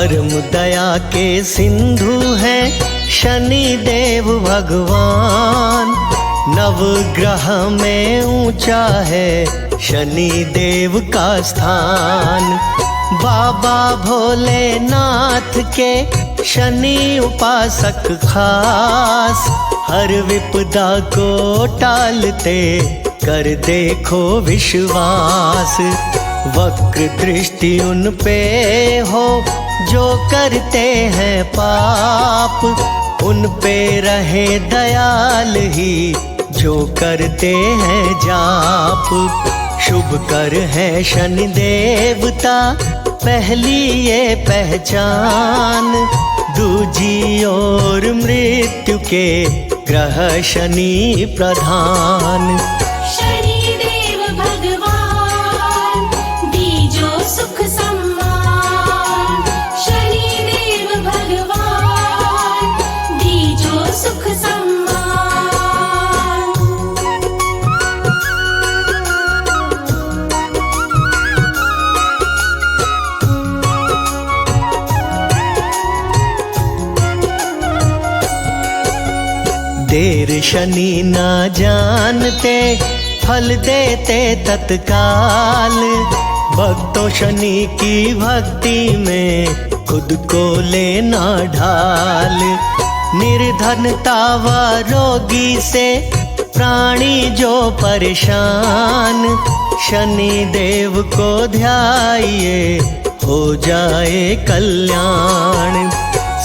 परम दया के सिंधु हैं शनि देव भगवान। नवग्रह में ऊंचा है शनि देव का स्थान। बाबा भोलेनाथ के शनि उपासक खास, हर विपदा को टालते कर देखो विश्वास। वक्र दृष्टि उन पे हो जो करते हैं पाप, उन पे रहे दयाल ही जो करते हैं जाप। शुभ कर है शनि देवता पहली ये पहचान। दूजी ओर मृत्यु के ग्रह शनि प्रधान। शनि देव भगवान दीजो सुख सम्मान। शनि देव भगवान दीजो सुख सम्मान। देर शनि ना जानते फल देते तत्काल। भक्तों शनि की भक्ति में खुद को लेना ढाल। निर्धनता व रोगी से प्राणी जो परेशान, शनि देव को ध्याइए हो जाए कल्याण।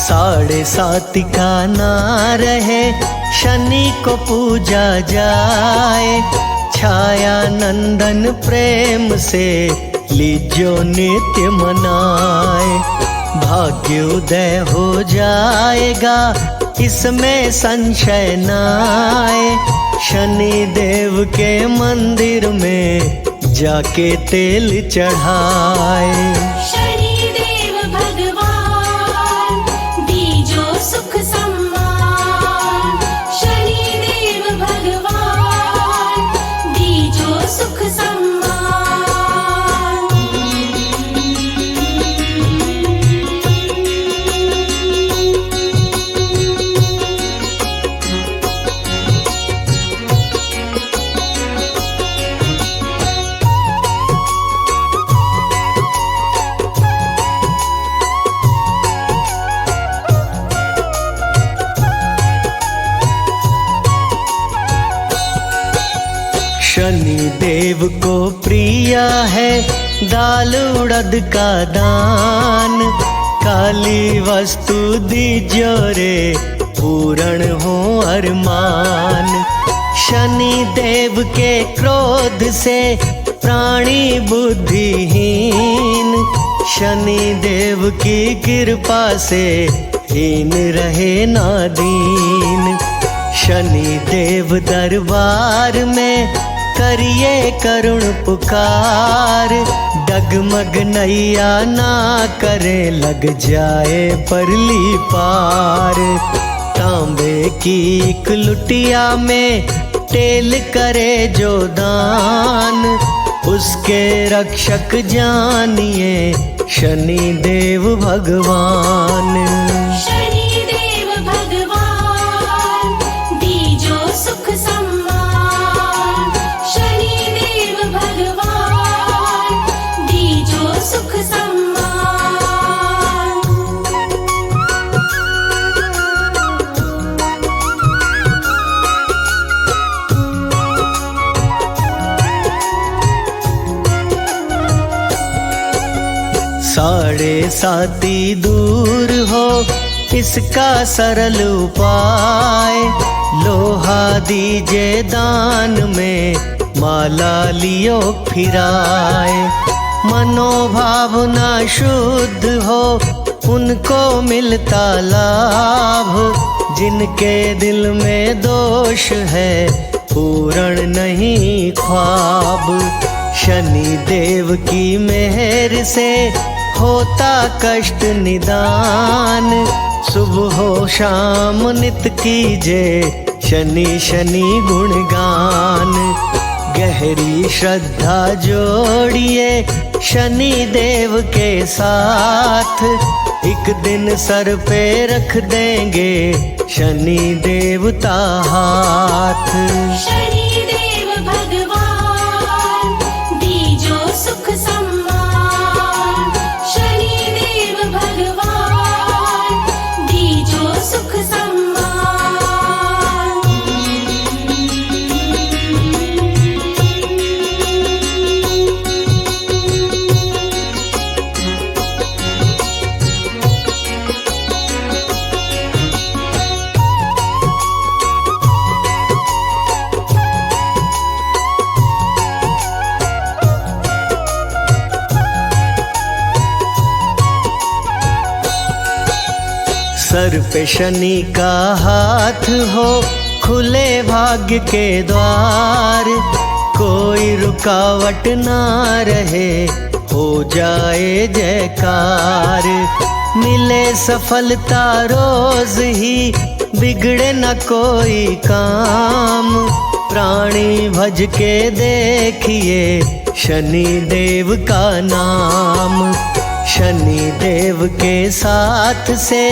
7.5 का ना रहे शनि को पूजा जाए। छाया नंदन प्रेम से लीजो नित्य मनाए। भाग्य उदय हो जाएगा इसमें संशय नाए। शनि देव के मंदिर में जाके तेल चढ़ाए। शनि देव भगवान दीजो सुख सम्मान। शनि देव भगवान दीजो सुख सम्मान। शनि देव को प्रिय है दाल उड़द का दान। काली वस्तु दीजो रे पूर्ण हो अरमान। शनि देव के क्रोध से प्राणी बुद्धिहीन। शनि देव की कृपा से हीन रहे ना दीन। शनि देव दरबार में करिए करुण पुकार। डगमग नैया ना करे लग जाए परली पार। तांबे की एक लुटिया में तेल करे जो दान, उसके रक्षक जानिए शनि देव भगवान। शनि देव भगवान दीजो सुख सम्मान। शनि देव भगवान दीजो सुख सम्मान। 7.5 दूर हो इसका सरल उपाय। लोहा दीजे दान में माला लियो फिराए। मनोभावना शुद्ध हो उनको मिलता लाभ। जिनके दिल में दोष है पूर्ण नहीं ख्वाब। शनि देव की मेहर से होता कष्ट निदान। सुबह हो शाम नित कीजे शनि शनि गुणगान। गहरी श्रद्धा जोड़िए शनि देव के साथ। एक दिन सर पे रख देंगे शनि देवता हाथ। शनि देव भगवान दीजो सुख सम्मान। शनि देव भगवान दीजो सुख सम्मान। सर पे शनि का हाथ हो, खुले भाग्य के द्वार। कोई रुकावट ना रहे, हो जाए जयकार। मिले सफलता रोज ही, बिगड़े न कोई काम। प्राणी भज के देखिए शनि देव का नाम। शनि देव के साथ से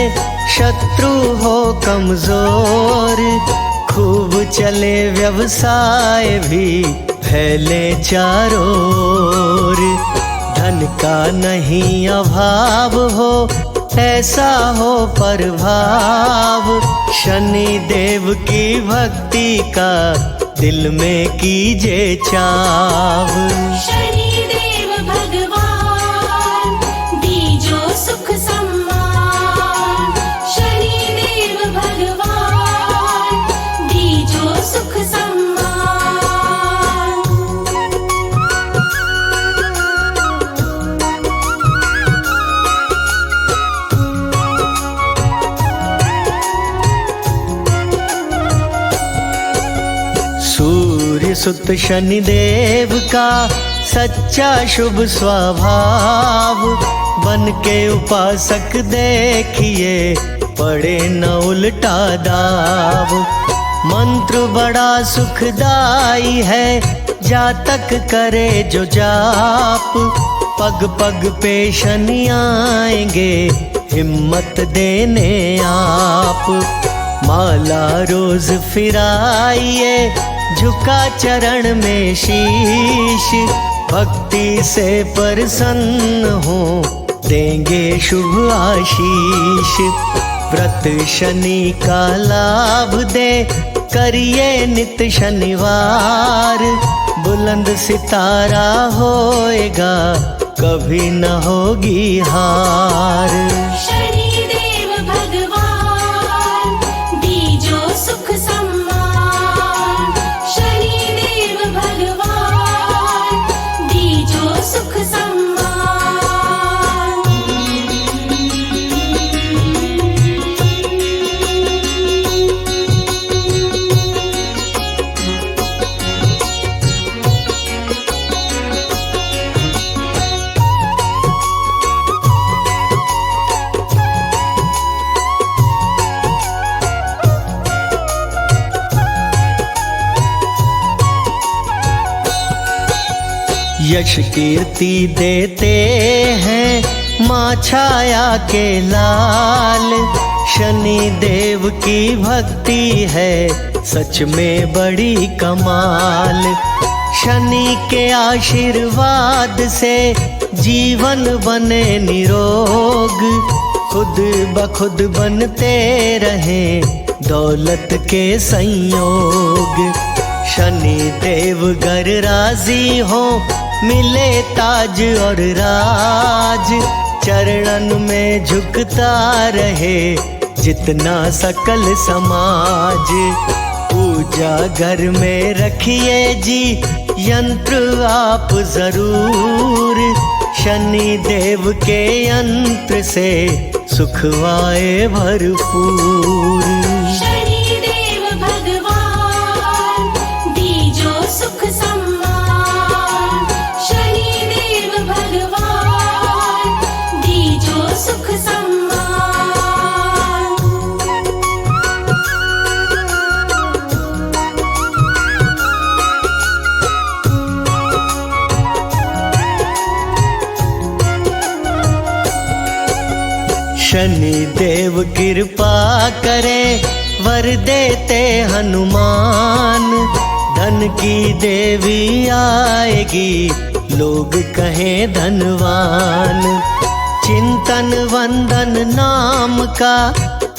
शत्रु हो कमजोर। खूब चले व्यवसाय भी, फैले चारों ओर। धन का नहीं अभाव हो, ऐसा हो प्रभाव। शनि देव की भक्ति का दिल में कीजे चाव। शनि देव भगवान दीजो सुख सम्मान। शनि देव भगवान दीजो सुख सम्मान। सूर्य सुत शनि देव का सच्चा शुभ स्वभाव। बन के उपासक देखिए, पड़े न उल्टा दाव। मंत्र बड़ा सुखदाई है, जातक करे जो जाप। पग पग पे शनि आएंगे, हिम्मत देने आप। माला रोज फिराइए, झुका चरण में शीश। भक्ति से प्रसन्न हो, देंगे शुभ आशीष। व्रत शनि का लाभ दे, करिए नित शनिवार। बुलंद सितारा होएगा, कभी न होगी हार। शनि देव भगवान दीजो सुख सम्मान। शनि देव भगवान दीजो सुख सम्मान। यश कीर्ति देते हैं माँ छाया के लाल। शनि देव की भक्ति है, सच में बड़ी कमाल। शनि के आशीर्वाद से जीवन बने निरोग। खुद ब खुद बनते रहे दौलत के संयोग। शनि देव गर राजी हो, मिले ताज और राज। चरणन में झुकता रहे जितना सकल समाज। पूजा घर में रखिए जी, यंत्र आप जरूर। शनि देव के यंत्र से सुखवाए भरपूर। शनि देव भगवान दीजो सुख सम्मान। शनि देव भगवान दीजो सुख सम्मान। शनि देव कृपा करे, वर देते हनुमान। धन की देवी आएगी, लोग कहें धनवान। चिंतन वंदन नाम का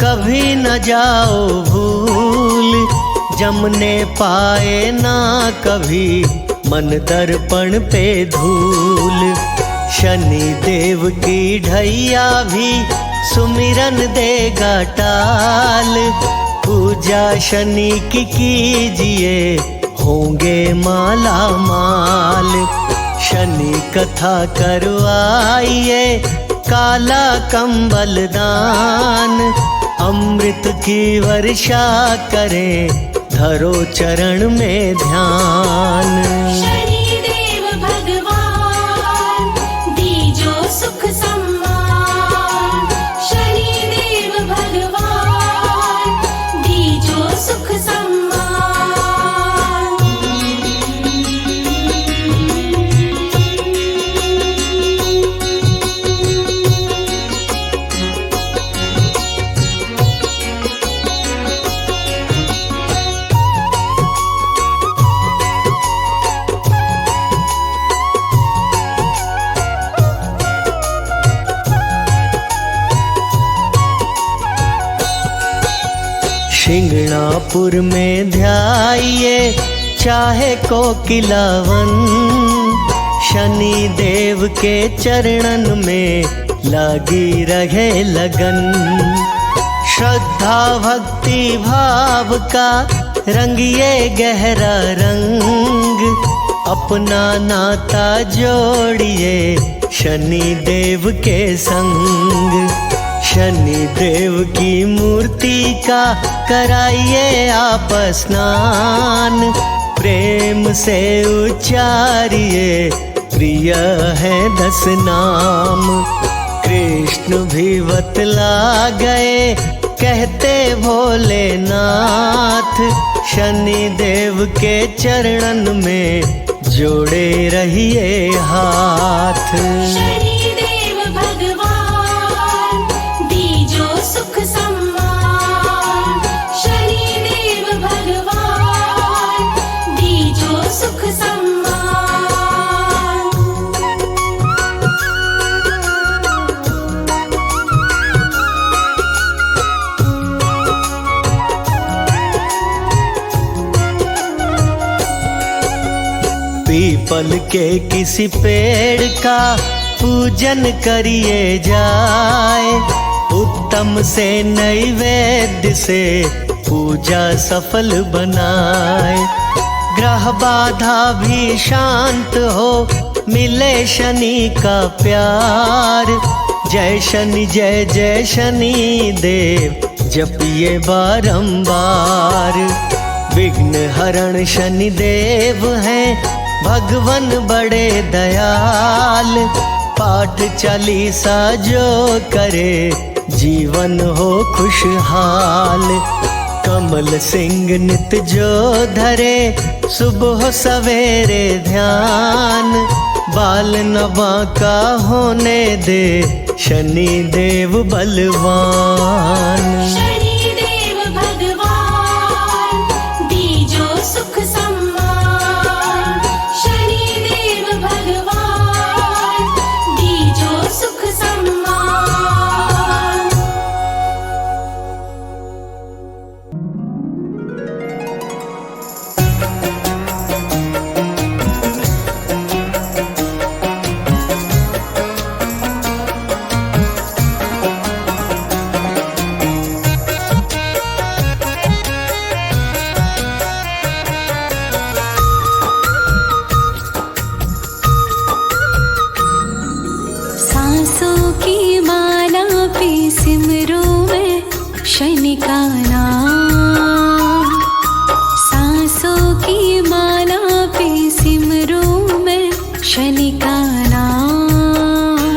कभी न जाओ भूल, जमने पाए ना कभी मन दर्पण पे धूल। शनि देव की ढैया भी सुमिरन देगा टाल, पूजा शनि की कीजिए होंगे माला माल। शनि कथा करवाइए, काला कंबल दान, अमृत की वर्षा करें, धरो चरण में ध्यान। शनिदेव भगवान दीजो सुख सम्मान, शनिदेव भगवान दीजो सुख सम्मान। सिंगणापुर में ध्याइए चाहे कोकिलावन, शनि देव के चरणन में लगी रहे लगन। श्रद्धा भक्ति भाव का रंगिए गहरा रंग, अपना नाता जोड़िए शनि देव के संग। शनि देव की मूर्ति का कराइए आप स्नान, प्रेम से उच्चारिए प्रिय है 10 नाम। कृष्ण भी बतला गए कहते भोलेनाथ, शनि देव के चरणन में जोड़े रहिए हाथ। शनिदेव भगवान दीजो सुख सम्मान, शनिदेव भगवान दीजो सुख सम्मान। पीपल के किसी पेड़ का पूजन करिए जाए, उत्तम से नैवेद्य से पूजा सफल बनाए। ग्रह बाधा भी शांत हो, मिले शनि का प्यार। जय शनि जय जय शनि देव जपिए बारंबार। विघ्न हरण शनि देव हैं भगवन बड़े दयाल, पाठ चालीसा जो करे जीवन हो खुशहाल। कमल सिंह नित जो धरे सुबह सवेरे ध्यान, बाल न बांका होने दे शनि देव बलवान। शनिदेव भगवान दीजो सुख सम्मान, शनिदेव भगवान दीजो सुख सम्मान। सांसों की माला पे सिमरो मैं शनि का नाम, सांसों की माला पे सिमरो मैं शनि का नाम।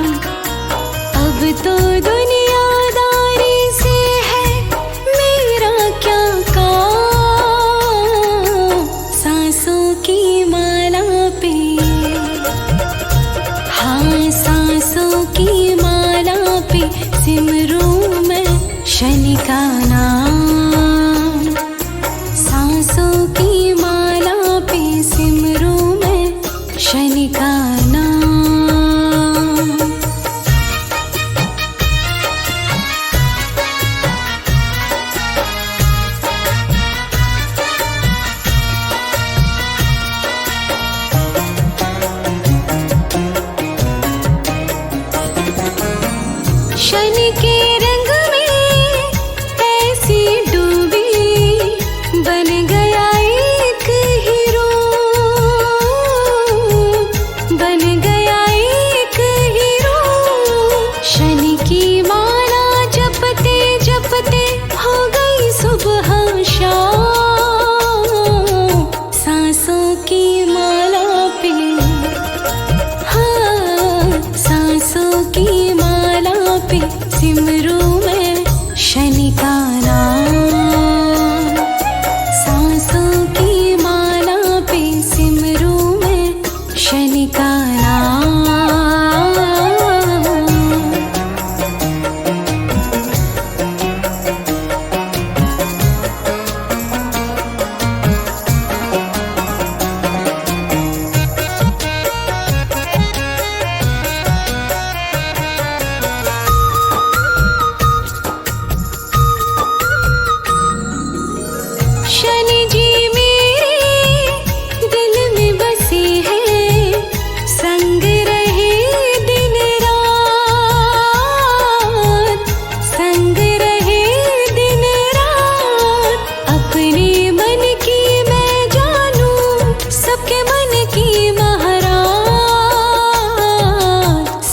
अब तो दुनियादारी से है मेरा क्या काम, सांसों की माला पे, हाँ सांसों की माला पे सिमरो शनि के रंग में ऐसी डूबी, बन गया एक हीरो, बन गया एक हीरो। शनि की माला जपते जपते हो गई सुबह शाम, सांसों की माला पे, हाँ सांसों की माला पे सिमरू मैं शनि का नाम, सांसों की माला पे सिमरू मैं शनि का नाम। शनि जी मेरे दिल में बसे हैं, संग रहे दिन रात, संग रहे दिन रात। अपने मन की मैं जानूं, सबके मन की महाराज,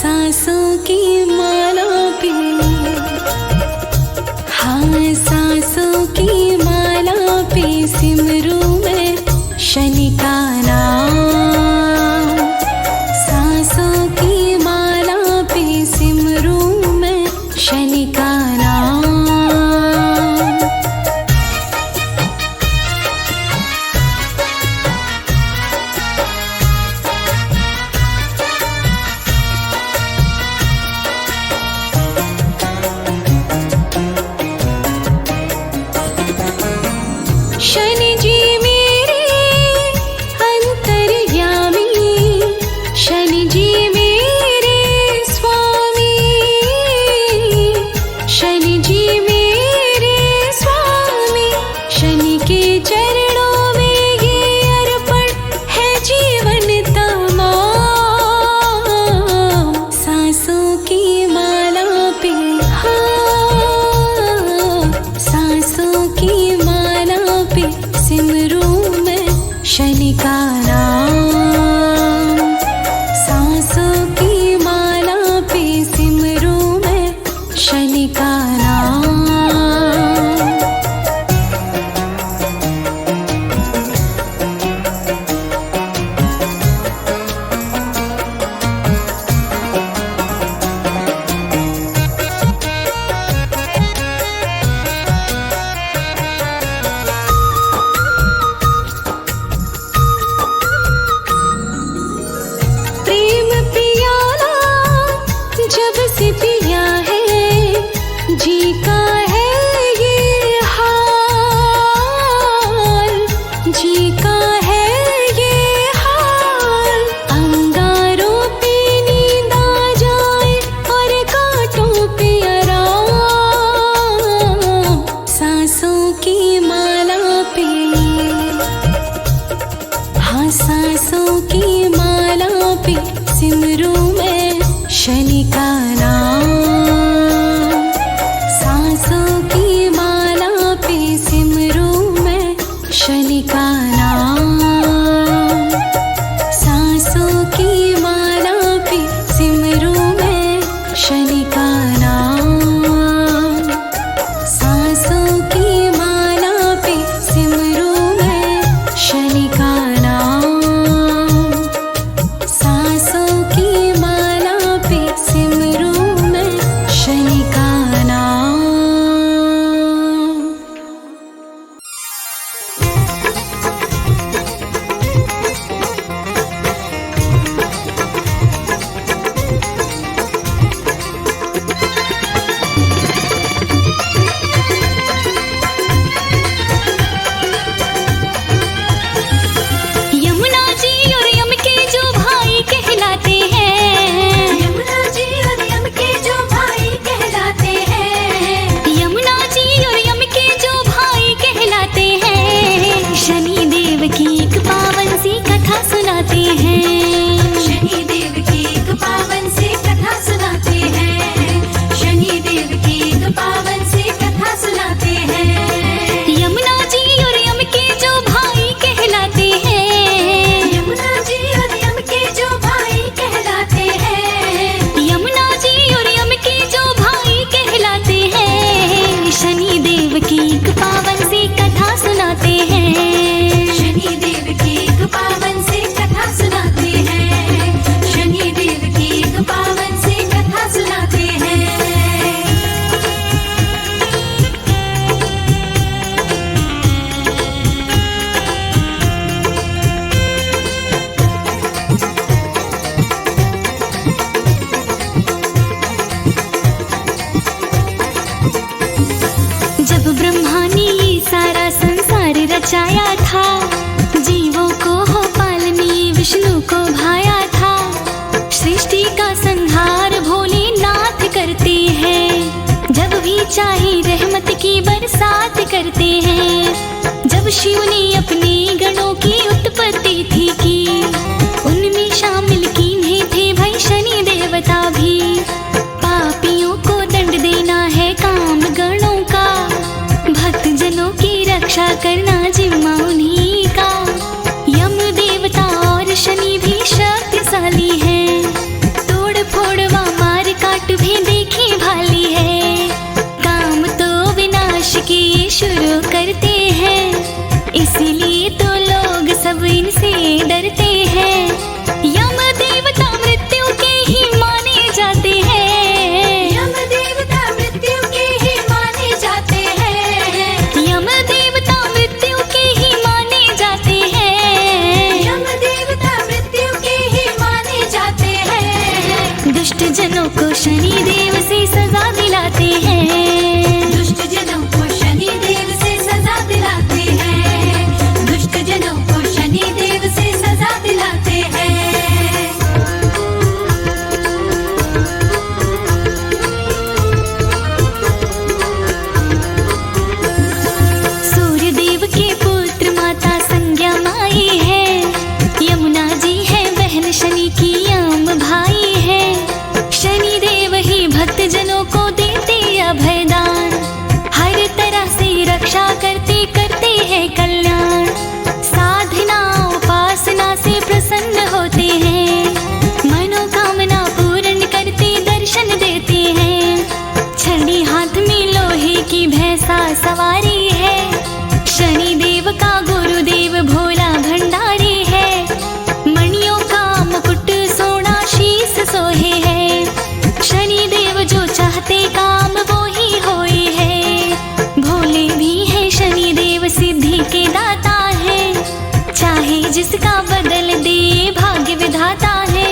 सांसों की माला पे, हाँ सांसों की माला पे सिमरू मैं शनि का नाम, सांसों की माला पे सिमरू मैं शनि का नाम। शनि जी मेरे अंतर्यामी, शनि जी मेरे स्वामी, शनि जी मेरे स्वामी। शनि के चरणों में ये अर्पण है जीवन तमाम, सांसों की माला पे, हाँ सांसों की माला पे सिमरू मैं शनि का नाम, सांसों की माला पे सिमरू मैं शनि का नाम। प्रेम पियाला जब से पिया है, जी का है ये हाल, जी का है ये हाल। अंगारों पे नींद आ जाए और कांटों पे आराम, सांसों की माला पे, हाँ सांसों की माला पे सिमरू मैं शनि का नाम, सांसों की माला पे सिमरू मैं शनि का नाम, सांसों की माला पे सिमरू मैं शनि का नाम, सांसों की माला पे सिमरू मैं शनि का नाम, सांसों की रचाया था, जीवों को हो पालने विष्णु को भाया था। सृष्टि का संहार भोलेनाथ करते हैं, जब भी चाहे रहमत की बरसात करते हैं। जब शिव ने अपने गणों की उत्पत्ति थी की, उनमें शामिल किन्हें थे भाई शनि देवता भी। पापियों को दंड देना है काम गणों का, भक्त जनों की रक्षा करना जिम्मा उन्हीं का। यम देवता और शनि भी शक्तिशाली हैं, तोड़ फोड़ व मार काट भी देखी भाली है। काम तो विनाश के शुरू करते हैं, इसीलिए तो लोग सब इनसे डरते हैं। यम देवता मृत्यु के ही माने जाते हैं, यम देवता मृत्यु के ही माने जाते हैं, यम देवता मृत्यु के ही माने जाते हैं, यम देवता मृत्यु के ही माने जाते हैं। दुष्ट जनों को शनि देव से सजा दिलाते हैं, दुष्ट जनों को शनि देव से सजा दिलाते हैं, दुष्ट जनों को शनि देव से सजा दिलाते हैं। सूर्य देव के पुत्र माता संज्ञा माई है, यमुना जी है बहन शनि की यम भाई है। शनि देव ही भक्त जनों को देते अभयदान, हर तरह से रक्षा करते करते हैं कल्याण। साधना उपासना से प्रसन्न होते हैं, मनोकामना पूर्ण करते दर्शन देते हैं। छड़ी हाथ में लोहे की भैंसा सवारी है, शनि देव का गुरुदेव भोला भंडारी है। मणियों का मुकुट सोना शीस सोहे है, शनि देव जो चाहते काम वो ही होए है। भोले भी है शनि देव सिद्धि के दाता है, चाहे जिसका बदल दे भाग्य विधाता है।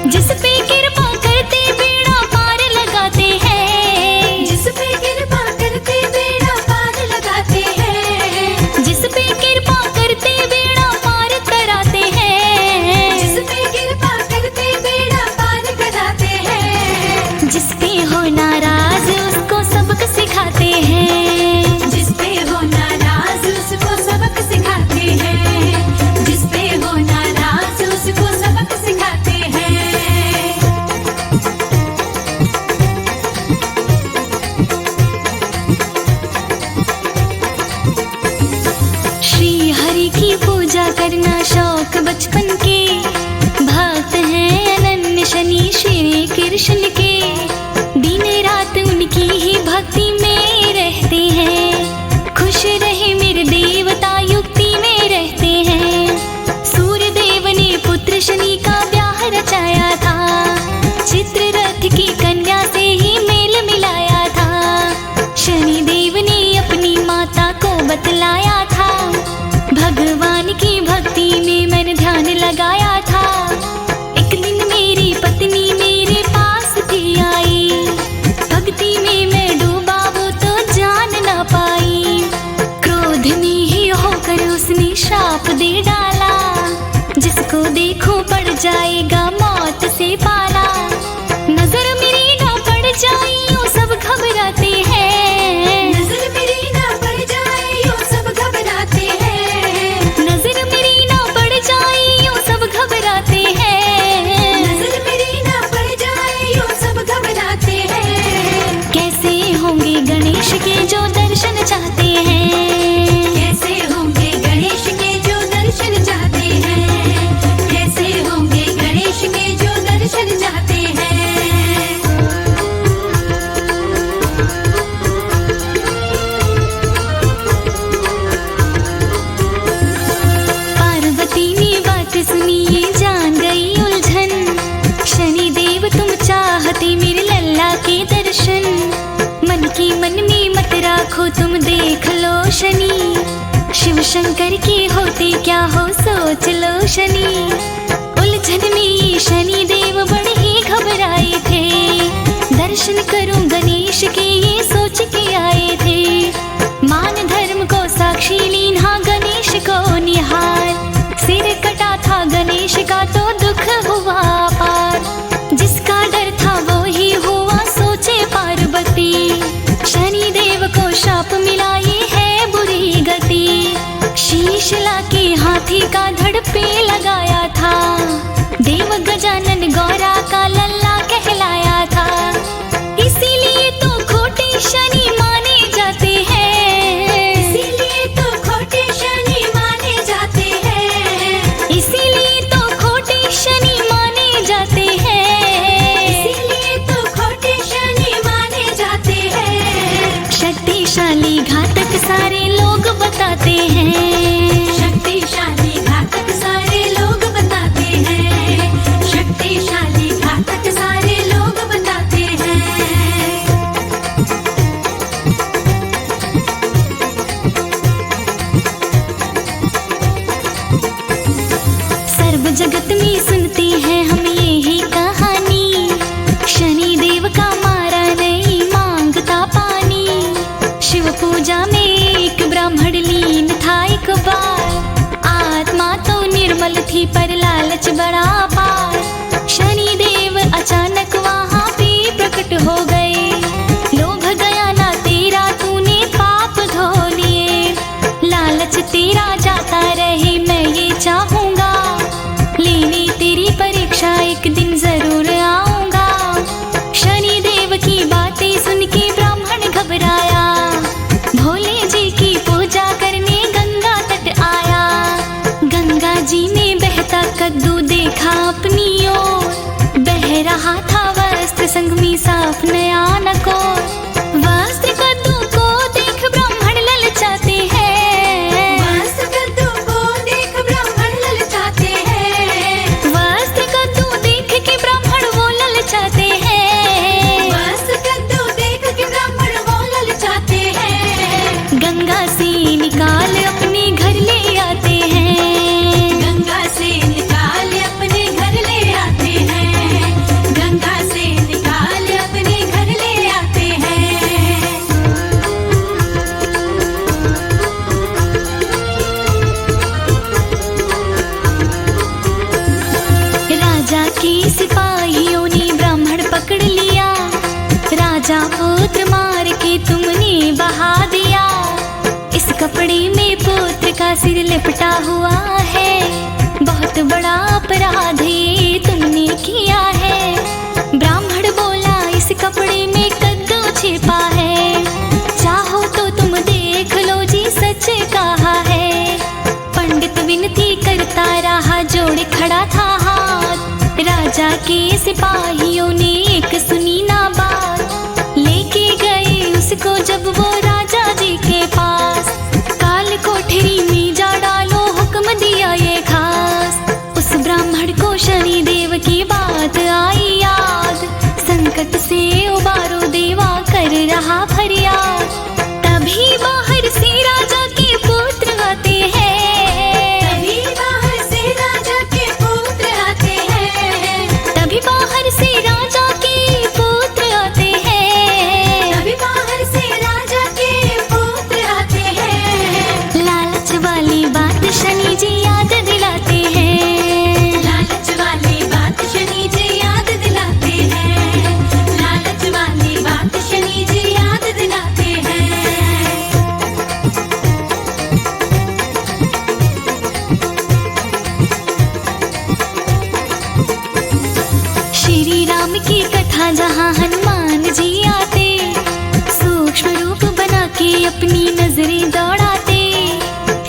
जिस पे कृपा करते बेड़ा पार लगाते हैं, जिस पे कृपा करते बेड़ा पार लगाते हैं, जिस पे कृपा करते बेड़ा पार कराते हैं, जिस पे कृपा करते बेड़ा पार कराते हैं, जिस पे हो नाराज उसको सबक सिखाते हैं, जिस पे हो नाराज उसको सबक सिखाते हैं, जिस पे हो नाराज उसको सबक सिखाते हैं। श्री हरि की पूजा करना शौक बचपन के, भक्त हैं अनन्य शनि श्री कृष्ण के। दिन रात उनकी ही भक्ति में रहते हैं, खुश रहे मेरे देवता युक्ति में रहते हैं। सूर्य देव ने पुत्र शनि का ब्याह रचाया था, चित्ररथ की कन्या से ही मेल मिलाया था। शनि देव ने अपनी माता को बतलाया था, भगवान की भक्ति में मैंने ध्यान लगाया था। एक दिन मेरी पत्नी मेरे पास थी आई, भक्ति में मैं डूबा वो तो जान ना पाई। क्रोध में ही होकर उसने श्राप दे डाला, जिसको देखो पड़ जाएगा मौत से पाला। नजर मेरी ना पड़ जाए यूं सब घबराते हैं, नजर मेरी ना पड़ जाए यूं सब घबराते हैं, नजर मेरी ना पड़ जाए यूं सब घबराते हैं, नजर मेरी ना पड़ जाए यूं सब घबराते हैं। कैसे होंगे गणेश के जो दर्शन चाहते हैं, कैसे होंगे गणेश के जो दर्शन चाहते हैं, कैसे होंगे गणेश के जो दर्शन चाहते हैं। पार्वती ने बात सुनी ये जान गई उलझन, शनि देव तुम चाहते मेरे लल्ला के दर्शन। मन की मन में मत राखो तुम देख लो शनि, शिव शंकर के होते क्या हो सोच लो शनि। उलझन में ये शनि देव बड़े ही घबराए थे, दर्शन करूं गणेश के ये सोच के आए थे। मान धर्म को साक्षी लीन हाँ गणेश दुख हुआ पार। जिसका डर था वो ही हुआ सोचे पार्वती। शनि देव को शाप मिला ये है बुरी गति। शीश लाके हाथी का धड़ पे लगाया था। देव गजानन गौरा का लल्ला कहलाया था। इसीलिए तो खोटे शनि माने जाते हैं। इसीलिए तो खोटे शनि माने जाते हैं। इसीलिए तो खोटे शनि माने जाते हैं। इसीलिए तो खोटे शनि माने जाते हैं। शक्तिशाली घातक सारे लोग बताते हैं। शक्तिशाली घातक सारे लोग बताते हैं। शक्तिशाली घातक सारे लोग बताते हैं। सर्व जगत में सुनते हैं हम यही कहानी। शनि देव का मारा नहीं मांगता पानी। शिव पूजा में एक ब्राह्मण लीन था एक बार। आत्मा तो निर्मल थी पर लालच बड़ा पार। शनि देव अचानक वहाँ पे प्रकट हो गए। लोभ गया ना तेरा तूने पाप धो लिए। लालच तेरा जाता रहे मैं ये चाहूंगा। लेने तेरी परीक्षा एक दिन जरूर आऊंगा। शनि देव की बातें सुन के ब्राह्मण घबराया। भोले जी की पूजा करने गंगा तट आया। गंगा जी में बहता कद्दू देखा अपनी ओर। बह रहा था वस्त्र संग में साफ नया नकोर। वस्त्र कद्दू को देख ब्राह्मण ललचाते हैं। वस्त्र कद्दू को देख ब्राह्मण ललचाते हैं। वस्त्र कद्दू देख के ब्राह्मण वो ललचाते हैं। वस्त्र कद्दू देख के ब्राह्मण वो ललचाते हैं। गंगा से निकाल अपने घर ले आते हैं। गंगा से निकाल अपने घर ले आते हैं। गंगा से निकाल अपने घर ले आते हैं। राजा के सिपाहियों ने ब्राह्मण पकड़ लिया। राजा पुत्र मार के तुमने बहा दिया। इस कपड़े में पुत्र का सिर लिपटा हुआ है। बहुत बड़ा अपराध ये तुमने किया है। ब्राह्मण बोला इस कपड़े में कद्दू छिपा है। चाहो तो तुम देख लो जी सच कहा है। पंडित विनती करता रहा जोड़े खड़ा था हाथ। राजा के सिपाहियों ने एक सुनी ना बात। लेके गए उसको जब वो राजा जी के पास। काल कोठरी में जा डालो हुक्म दिया ये खास। उस ब्राह्मण को शनि देव की बात आई याद। संकट से उबारो देवा कर रहा फरियाद। तभी बाहर से राजा के पुत्र आते हैं। तभी बाहर से राजा के पुत्र आते हैं। तभी बाहर से राजा के पुत्र आते हैं। तभी बाहर से राजा के पुत्र आते हैं। लालच वाली बात शनि जी याद दिलाते हैं। लालच वाली बात शनि जी याद दिलाते हैं। लालच वाली बात शनि जी याद दिलाते हैं। श्री राम की कथा जहाँ हनुमान जी आते। सूक्ष्म रूप बना के अपनी नजरें दौड़ाते।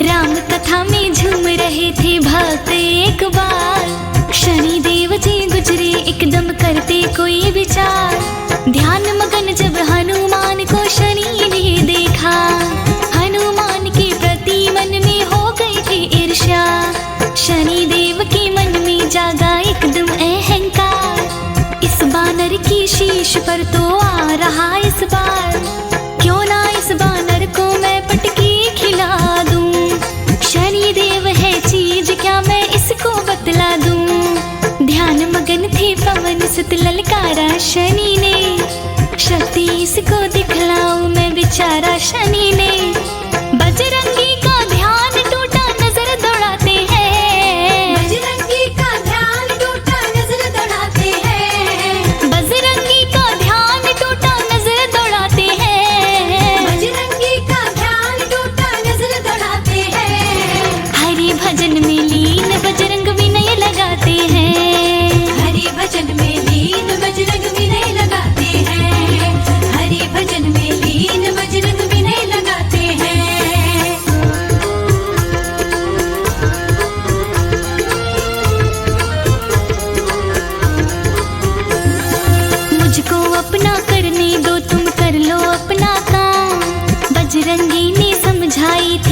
राम कथा में झूम रहे थे भक्त एक बार। शनि देव जी गुजरे एकदम करते कोई विचार। ध्यान मगन जब हनुमान को शनि ने देखा। हनुमान के प्रति मन में हो गई थी ईर्ष्या। शनि देव के मन में जागा एकदम अहंकार। इस बानर की शीश पर तो आ रहा इस बार। क्यों ना इस बानर को मैं पटके खिला दूं। शनि देव है चीज क्या मैं इसको बतला दूं। ध्यान मगन थे पवन सुत ललकारा शनि ने। शक्ति इसको दिखलाऊं मैं विचारा शनि ने। बजरंगी का ध्यान टूटा नजर दौड़ाते हैं। बजरंगी का ध्यान टूटा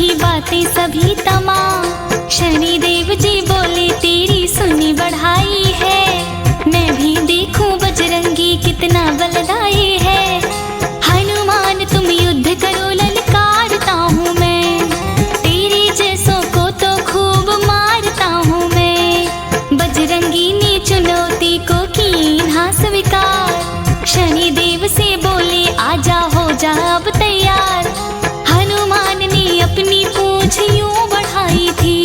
थी बातें सभी तमाम। शनिदेव जी बोले तेरी सुनी बढ़ाई है, मैं भी देखूं बजरंगी कितना बलदाई है। हनुमान तुम युद्ध करो ललकारता हूँ मैं, तेरे जैसों को तो खूब मारता हूँ मैं। बजरंगी ने चुनौती को की ना स्वीकार, शनिदेव से बोले आजा हो जा अब तैयार। हनुमान ने अपनी पूंछ यूं बढ़ाई थी,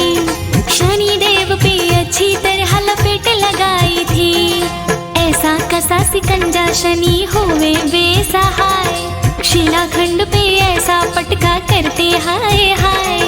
शनिदेव पे अच्छी तरह लपेट लगाई थी। ऐसा कसा सिकंजा शनि हुए बेसहाय, शिलाखंड पे ऐसा पटका करते हाय हाय।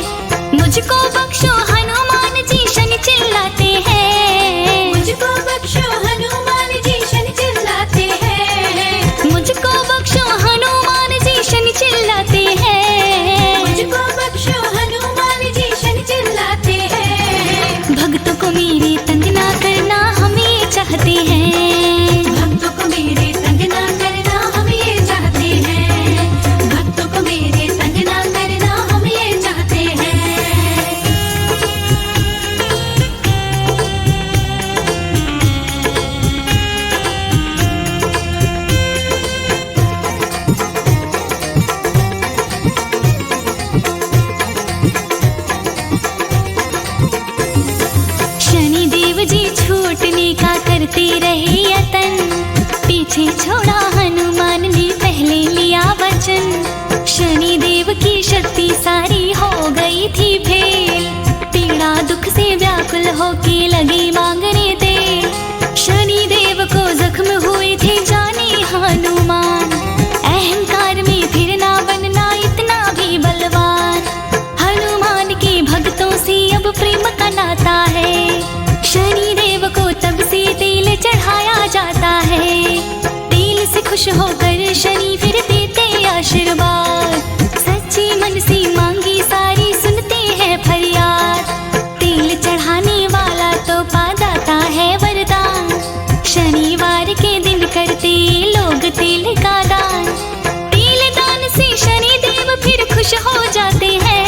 मुझको बख्शो हनुमान जी शनि चिल्लाते हैं, मुझको बख्शो हनुमान जी शनि चिल्लाते हैं, मुझको बख्शो हनुमान जी शनि चिल्लाते हैं, मुझको बख्शो हनुमान जी शनि चिल्लाते हैं। भक्तों को मेरे तंग ना करना हम ये चाहते हैं, भक्तों को मेरे तंग ना करना हम ये चाहते हैं, भक्तों को मेरे तंग ना करना हम ये चाहते हैं। शनिदेव जी छूटने का करते रहे यतन, पीछे छोड़ा हनुमान ने पहले लिया वचन। शनिदेव की शक्ति सारी हो गई थी फेल, पीड़ा दुख से व्याकुल होके लगे मांगने दे। शनिदेव को जख्म हुए थे जाने हनुमान, अहंकार में फिर ना बनना इतना भी बलवान। हनुमान के भक्तों से अब प्रेम का नाता है, शनिदेव को तब से तेल चढ़ाया जाता है। तेल से खुश होकर शनि फिर देते आशीर्वाद, सच्ची मन से मांगी सारी सुनते हैं फरियाद। तेल चढ़ाने वाला तो पा जाता है वरदान, शनिवार के दिन करते लोग तेल का दान। तेल दान से शनिदेव फिर खुश हो जाते हैं,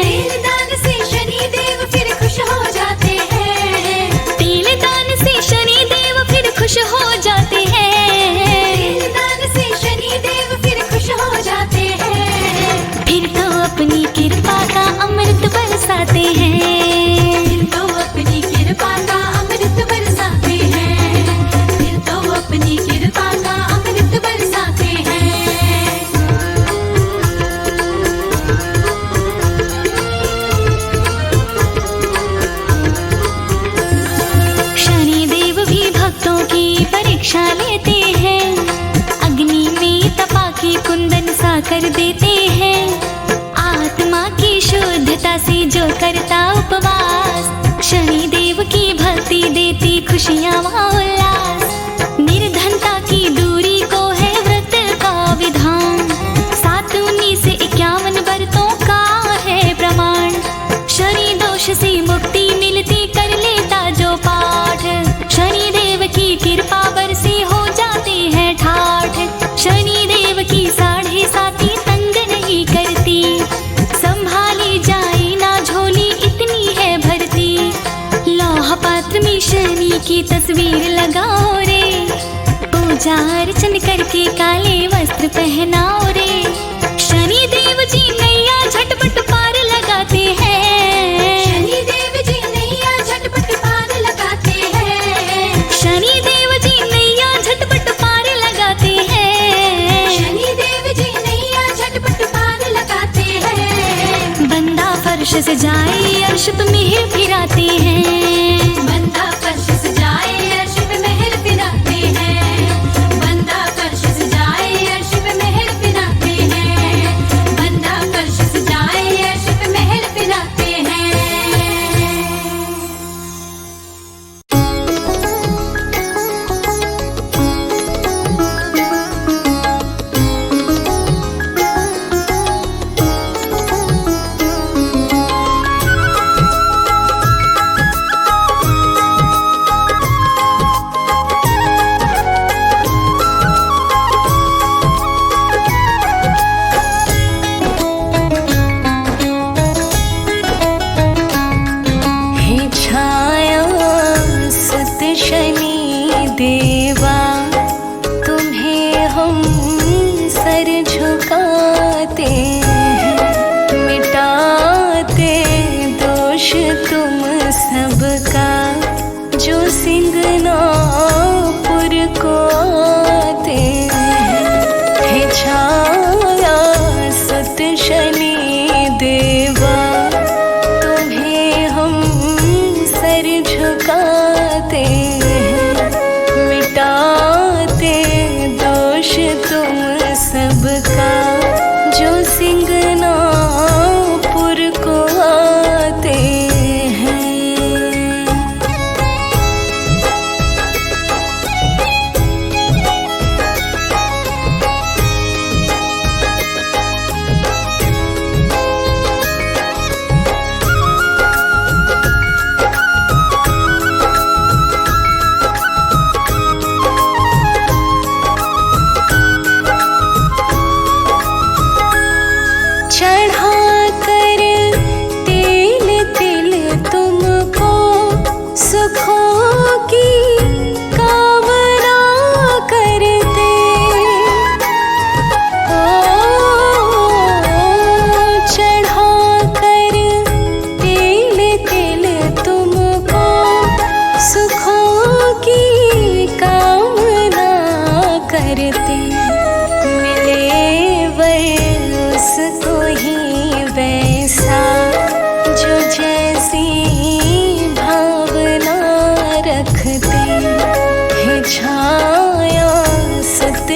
तेल दान से शनिदेव फिर खुश हो जाते हैं, तेल दान से शनिदेव फिर खुश हो जाते हैं, तेल दान से शनिदेव फिर खुश हो जाते हैं। फिर तो अपनी कृपा का अमृत बरसाते हैं, फिर तो अपनी कृपा का अमृत बरसाते हैं, फिर तो अपनी कृपा का अमृत बरसाते हैं। शनिदेव भी भक्तों की परीक्षा लेते हैं, अग्नि में तपा के कुंदन सा कर देते हैं। आत्मा की शुद्धता से जो करता उपवास, शनिदेव की भक्ति देती खुशियाँ व उल्लास। निर्धनता की दूरी को है व्रत का विधान, 7, 19, 51 व्रतों का है प्रमाण। शनि दोष से मुक्ति मिलती कर लेता जो पाठ, शनिदेव की कृपा बरसे हो जाते हैं ठाठ। शनिदेव की 7.5 तंग नहीं करती, संभाली जाए ना झोली इतनी है भरती। लौह पात्र में शनि की तस्वीर लगाओ रे, पूजा अर्चन करके काले वस्त्र पहनाओ रे। शनिदेव जी नैया झटपट पार लगाते हैं, शनिदेव जी नैया झटपट पार लगाते हैं, शनिदेव जी नैया झटपट पार लगाते हैं, शनिदेव जी नैया झटपट पार लगाते हैं। बंदा फर्श से जाए अर्श पे मेहर फिराते हैं, बंदा फर्श से जाए अर्श पे मेहर फिराते हैं, बंदा फर्श से जाए अर्श पे मेहर फिराते हैं, बंदा फर्श से जाए अर्श पे मेहर फिराते हैं।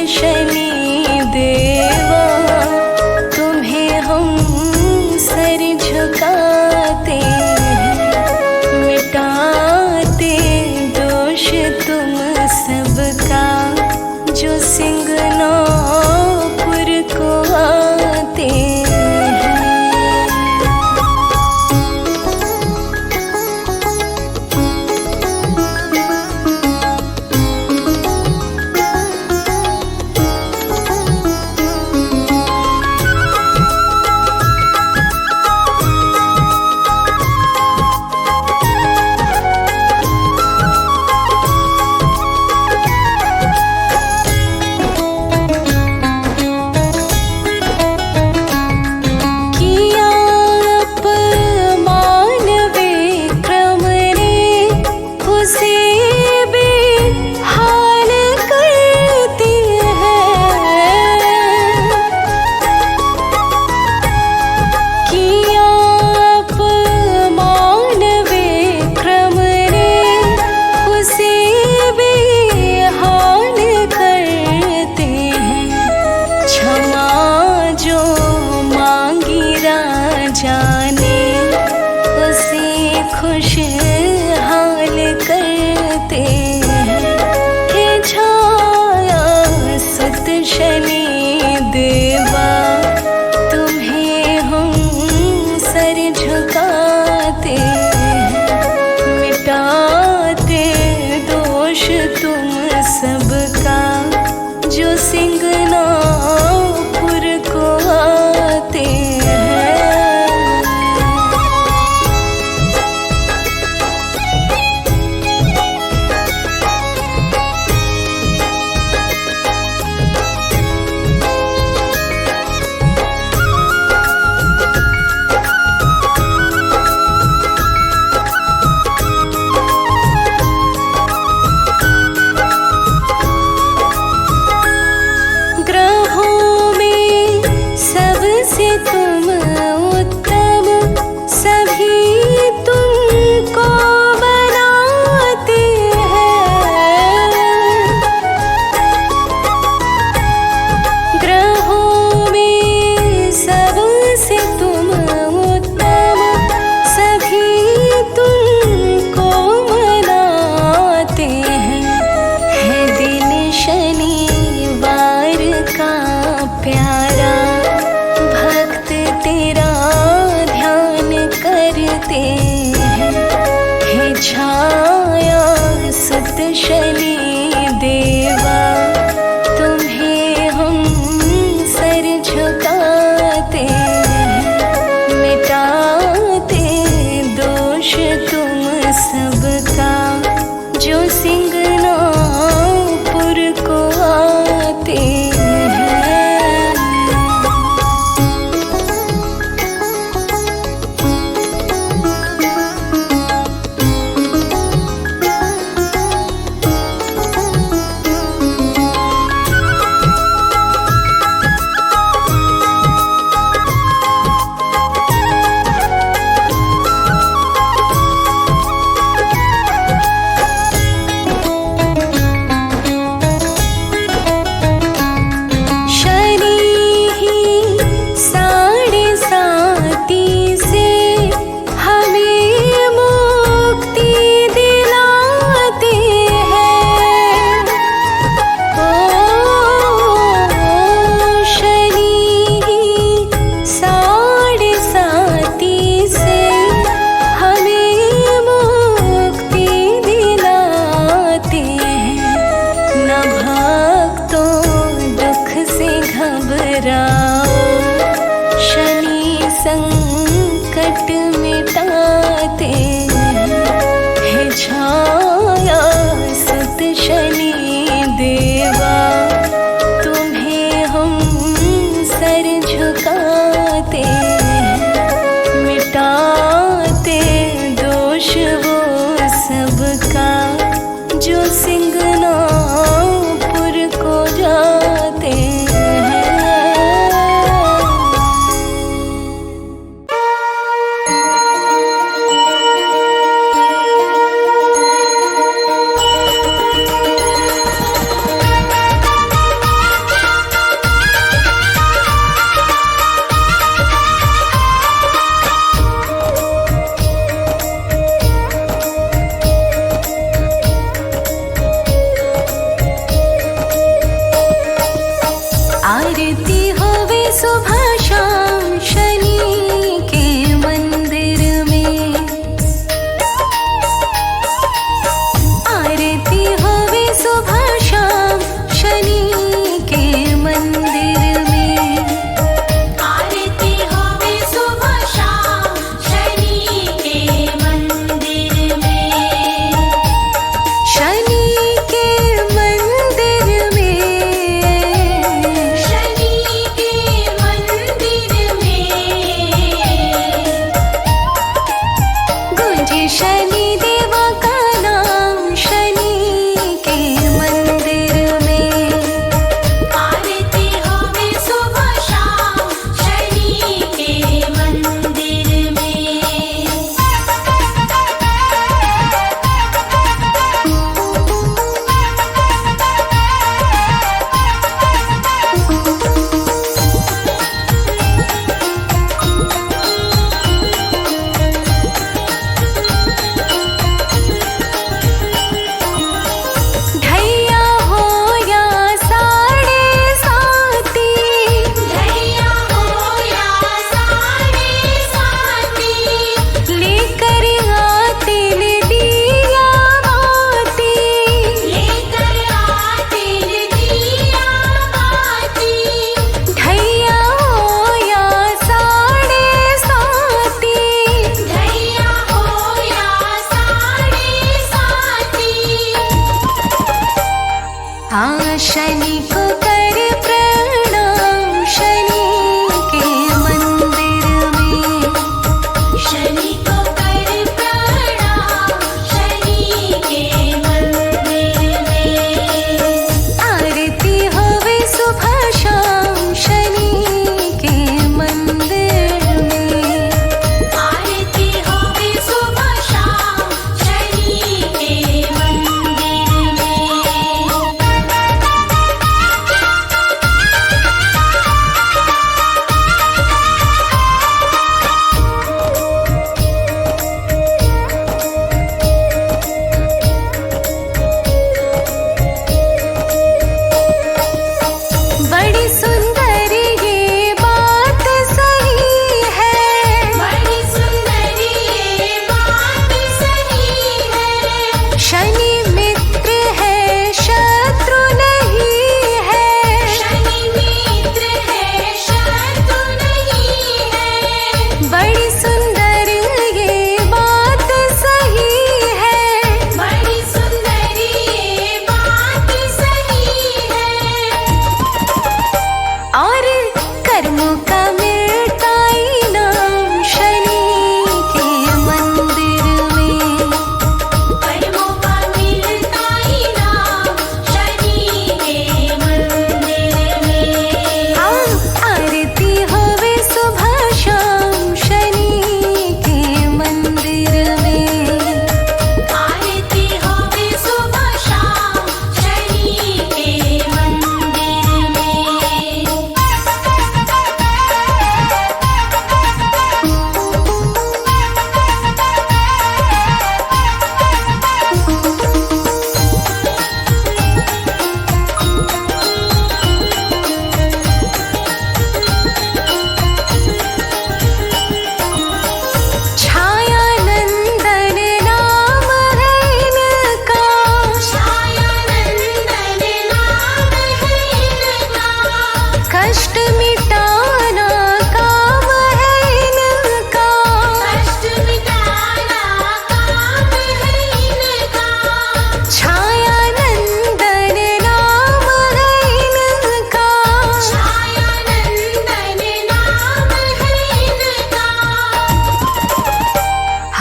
शनि देवा, तुम्हें हम सर झुकाते हैं, मिटाते दोष तुम सबका, जो सिंगनापुर को आते हैं। खुशहाल करते हैं, हे छाया सुत शनि देवा, तुम्हें हम सर झुकाते हैं, मिटाते दोष तुम सबका, जो सिंगनापुर को आते हैं।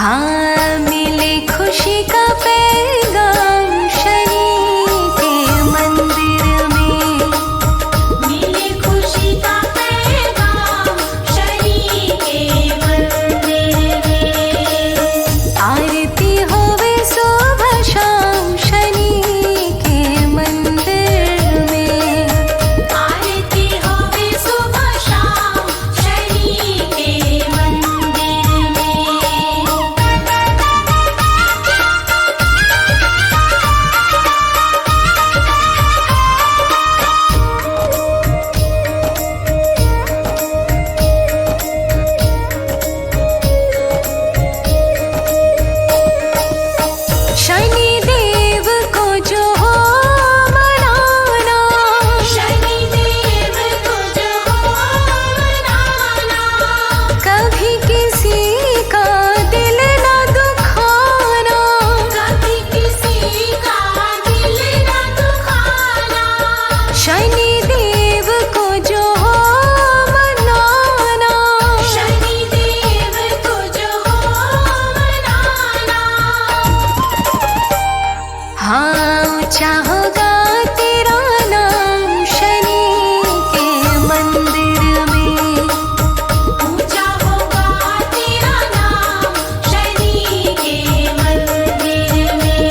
हाँ मिले खुशी का पैगाम शनि के मंदिर में। मिले खुशी का पैगाम शनि के मंदिर में। आरती होवे सुबह शाम शनि के मंदिर में। आरती होवे सुबह शाम शनि के मंदिर में। शनि देव को जो हो मनाना, शनि देव को जो हो मनाना। कभी किसी का दिल न दुखाना। कभी किसी का दिल न दुखाना। शनि देव को जो हो मनाना, शनि देव को जो हो मनाना। हाँ ऊंचा होगा तेरा नाम शनि के मंदिर में। ऊंचा होगा तेरा नाम शनि के मंदिर में।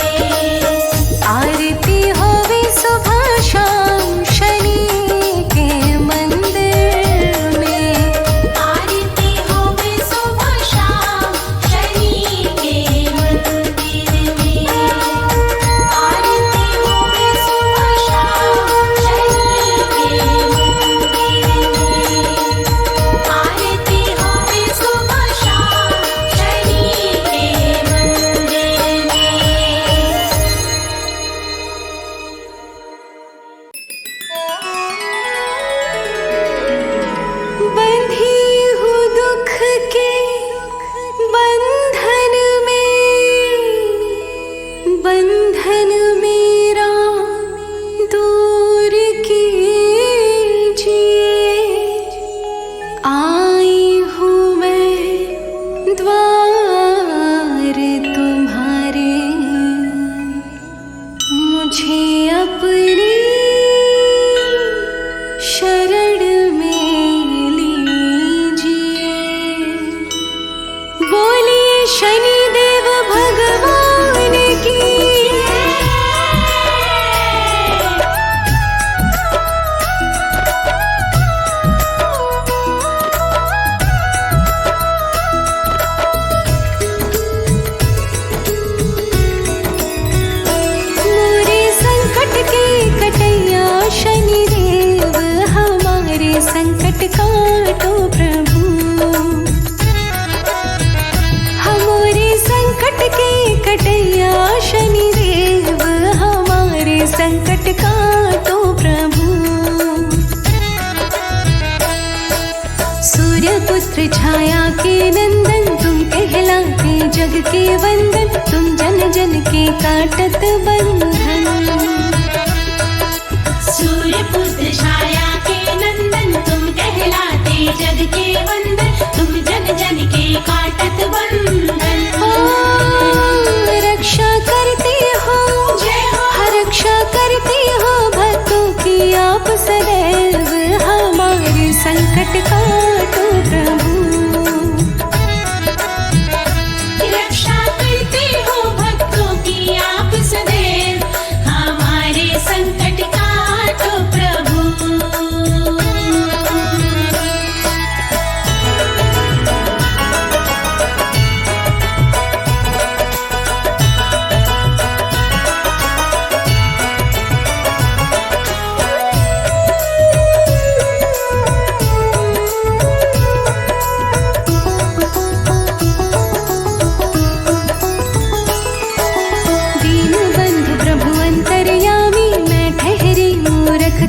आरती होवे सुबह शाम शनि के मंदिर में। आरती होवे सुबह शाम शनि के मंदिर में। आरती होवे सुबह शाम शनि के मंदिर में। आरती होवे सुबह शाम शनि के मंदिर में। बंधी हूँ दुख के बंधन में। बंधन मेरा दूर कीजिए। आई हूँ मैं द्वार तुम्हारे। मुझे अपनी शरण में लीजिए। बोलिए शनि देव भगवान की। मोरे संकट के कटैया शनि देव हमारे संकट काटो प्रभु। हमारे संकट के कटैया शनि देव हमारे संकट काटो प्रभु। सूर्य पुत्र छाया के नंदन तुम कहलाते जग के वंदन। तुम जन जन के काटत बंधन। सूर्य पुत्र छाया के नंदन तुम कहलाते जग के वंदन। तुम जन जन के काटत बंधन। ओ, रक्षा करते हो जय हो। रक्षा करते हो भक्तों की आप सदैव। हमारे संकट काटो प्रभु। रक्षा करते हो भक्तों की आप सदैव। हमारे संकट काटो प्रभु।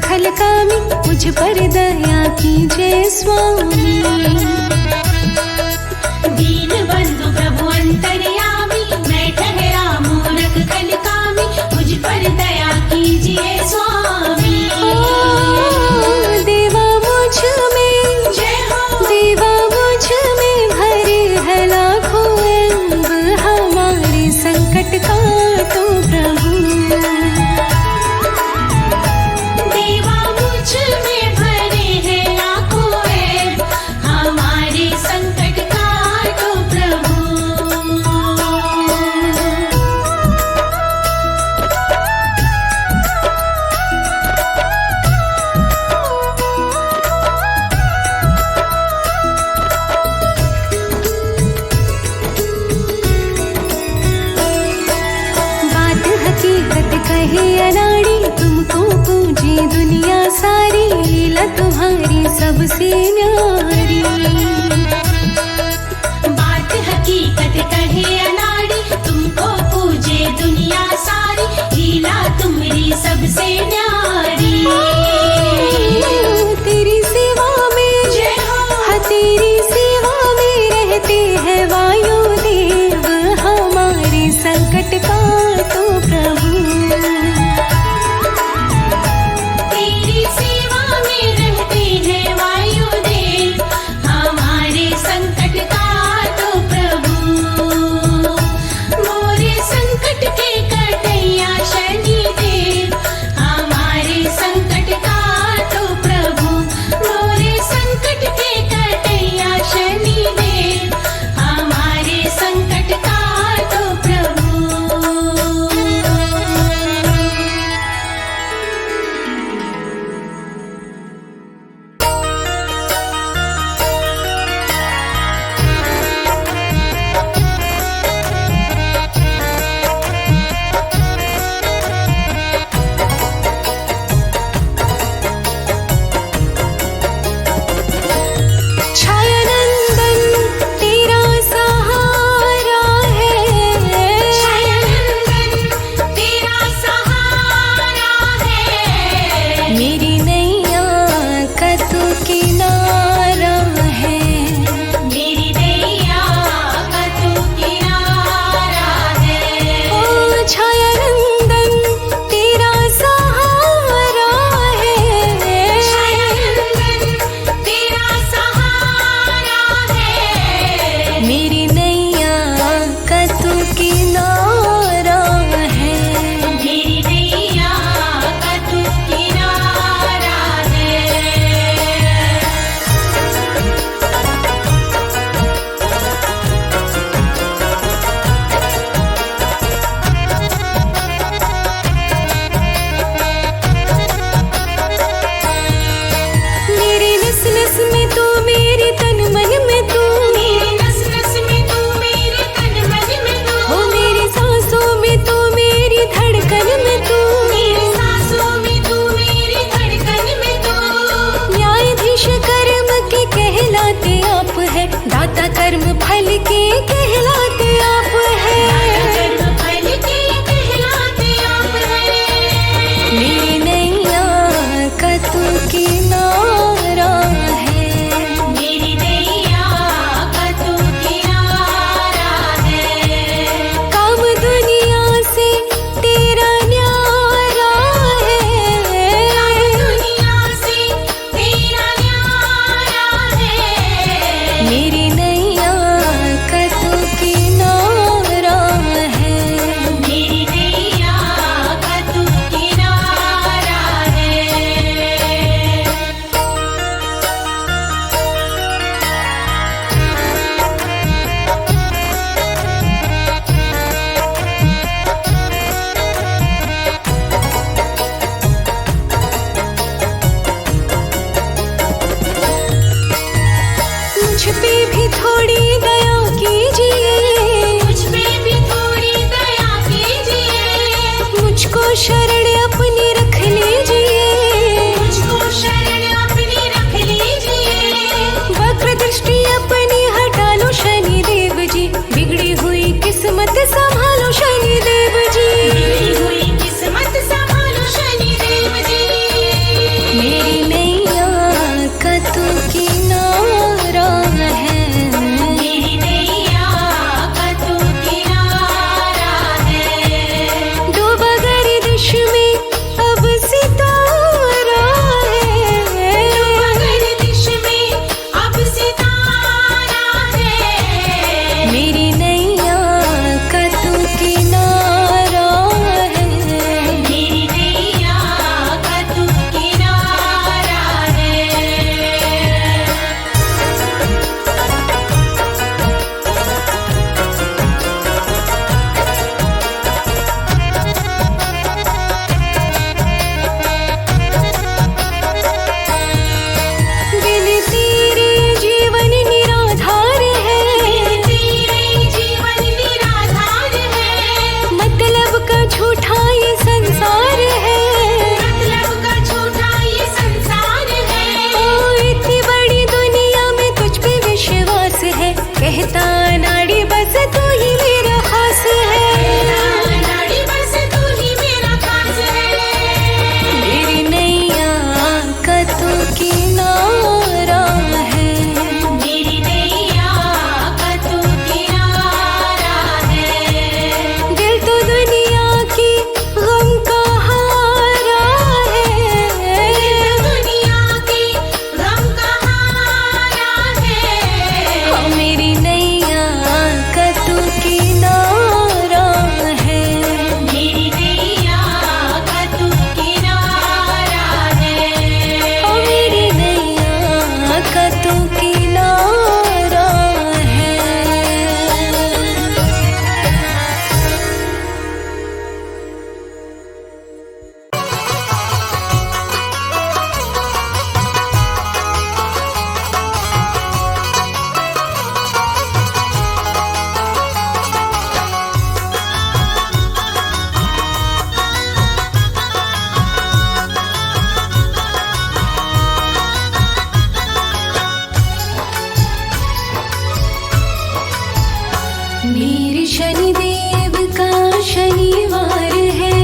खलकामी मुझ पर दया कीजिए स्वामी। दीन बंधु प्रभु अंतर्यामी मैं ठहरा मूरख खलकामी। मुझ पर दया कीजिए स्वामी। देवा मुझ में जय हो। देवा मुझ में भरे है लाखों अंब हमारी सबसे न्यारी। बात हकीकत कहे अनाड़ी, तुमको पूजे दुनिया सारी, लीला तुम्हारी सबसे न्यारी। तेरी सेवा में जय हो। हाँ तेरी सेवा में रहते हैं वायुदेव, हमारे संकट का तो प्रभु। तेरी सेवा में रहते हैं वायुदेव, हमारे संकट का तो प्रभु। मोरे संकट के कटैया शनिदेव, हमारे संकट का तो प्रभु। मोरे संकट के कटैया शनिदेव, हमारे संकट का तो प्रभु। छायानंदन तेरा सहारा है, छायानंदन तेरा सहारा है, मेरी नैया का तू किनारा है। मेरी नैया का तू किनारा है। ओ छायानंदन तेरा सहारा है, छायानंदन तेरा सहारा है, मेरी नैया का तू किनारा है। मेरी नैया का तू किनारा है। मेरी नस नस में तू, मेरे तन मन में तू, मेरे नस नस में तू, मेरे तन मन में तू, ओ मेरी सांसों में तू, मेरी धड़कन में तू, मेरी सांसों में तू, मेरी धड़कन में तू। न्यायाधीश कर्म के कहलाते आप है, दाता कर्म फल के कहलाते आप है। कर्म फल के कहलाते आप हैं। मेरी नैया का तू किनारा है, मेरी नैया का तू किनारा है। काम दुनिया से तेरा न्यारा है, दुनिया से तेरा न्यारा है। मेरी नैया का तू किनारा शनिदेव का शनिवार है,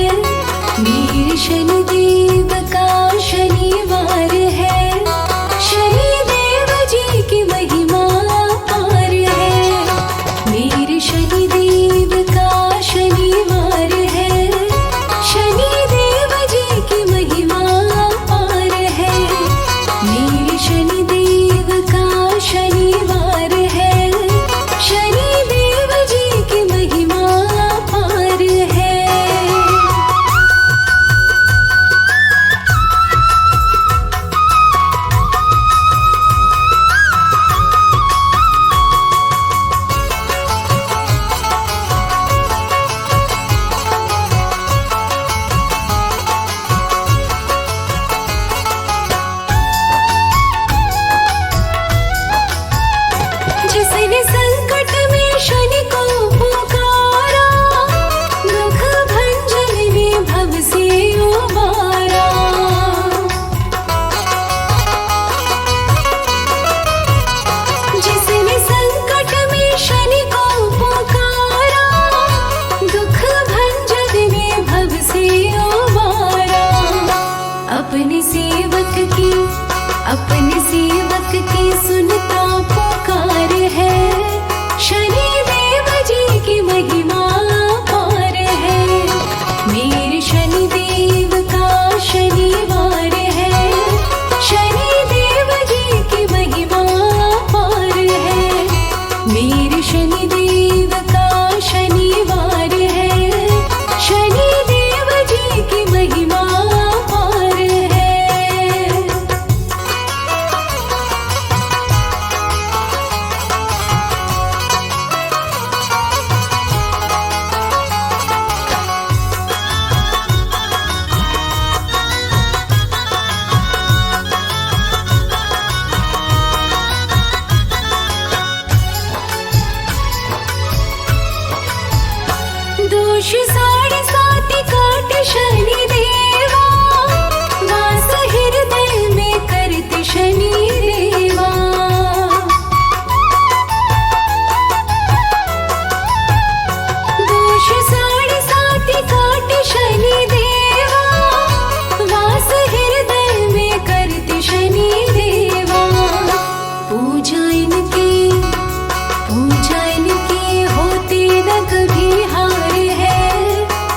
मेरे शनिदेव का शनिवार है। शनिदेव जी की महिमा अपार है, मेरे शनिदेव का शनिवार है। शनिदेव जी की महिमा अपार है, मेरे शनिदेव का शनिवार है। शनिदेव जी की महिमा अपार है। जिसने संकट में शनि को पुकारा, दुख भंजन में भव से उबारा। जिसने संकट में शनि को पुकारा, दुख भंजन में भव से उबारा। अपने सेवक की सुनता पुकार है, शनिदेव जी की महिमा अपार है, मेरे शनिदेव का शनिवार है। शनिदेव जी की महिमा अपार है, मेरे शनिदेव का शनिवार है। शनिदेव जी की महिमा अपार है। दोष 7.5 काट शनिदेवा, वास हृदय में करते शनिदेवा। दोष 7.5 काट शनिदेवा, वास हृदय में करते शनिदेवा। पूजा इनकी होती न कभी हार है,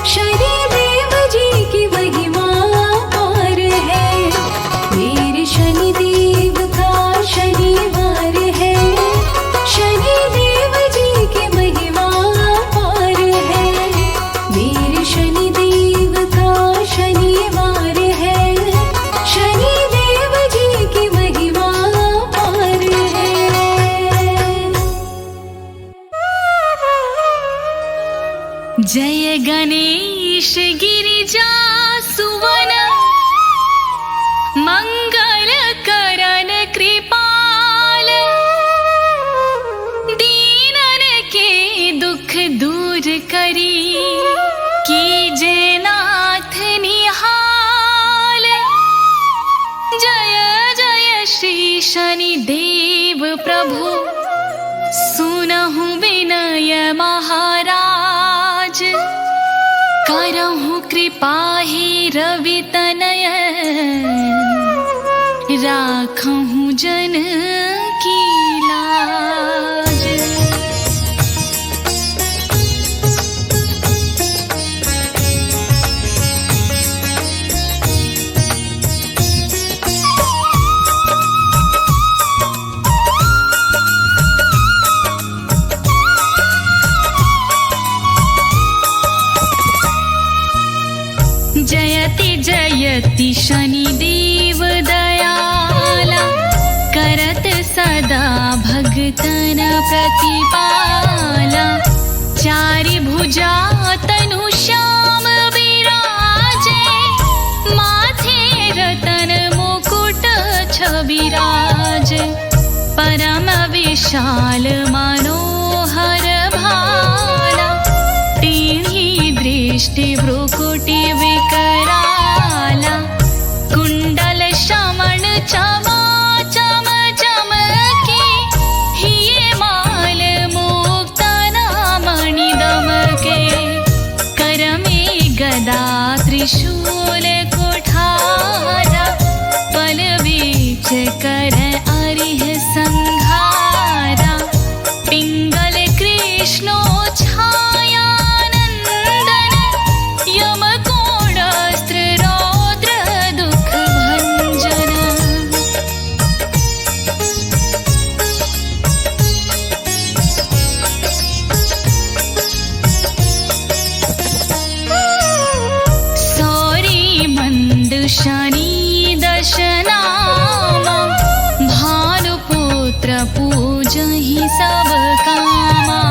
शनिदेव जी की महिमा अपार है, मेरे शनिदेव का शनिवार है। शनिदेव जी की महिमा अपार है, मेरे शनिदेव का शनिवार है। शनिदेव जी की महिमा अपार है। जय गणेश गिरिजा सुवन, मंगल करण कृपाल। दीनन के दुख दूर करी, कीजे नाथ निहाल। जय जय श्री शनिदेव प्रभु, सुनहु विनय महाराज। करहु कृपा ही रवि तनय, राखहु जन की लाज। जयति जयति शनिदेव दयाला, करत सदा भगतन प्रतिपाला। चारि भुजा तनु श्याम विराजे, माथे रतन मुकुट छविराजे। परम विशाल मनोहर भाला, टीढ़ी दृष्टि भ्रुकुटि विकराला। कुंडल श्रवण चमा चम चमकी, हिये माल मुक्तना मणिदा। त्रिशूल कुठारा, पल बीच कर अरिह संहारा। पिंगल कृष्णो छायानंदन, यम कोणास्त्र रौद्र दुख भंजन। सौरी मंद शनि दशनामा, भानुपुत्र पूजहि सब कामा।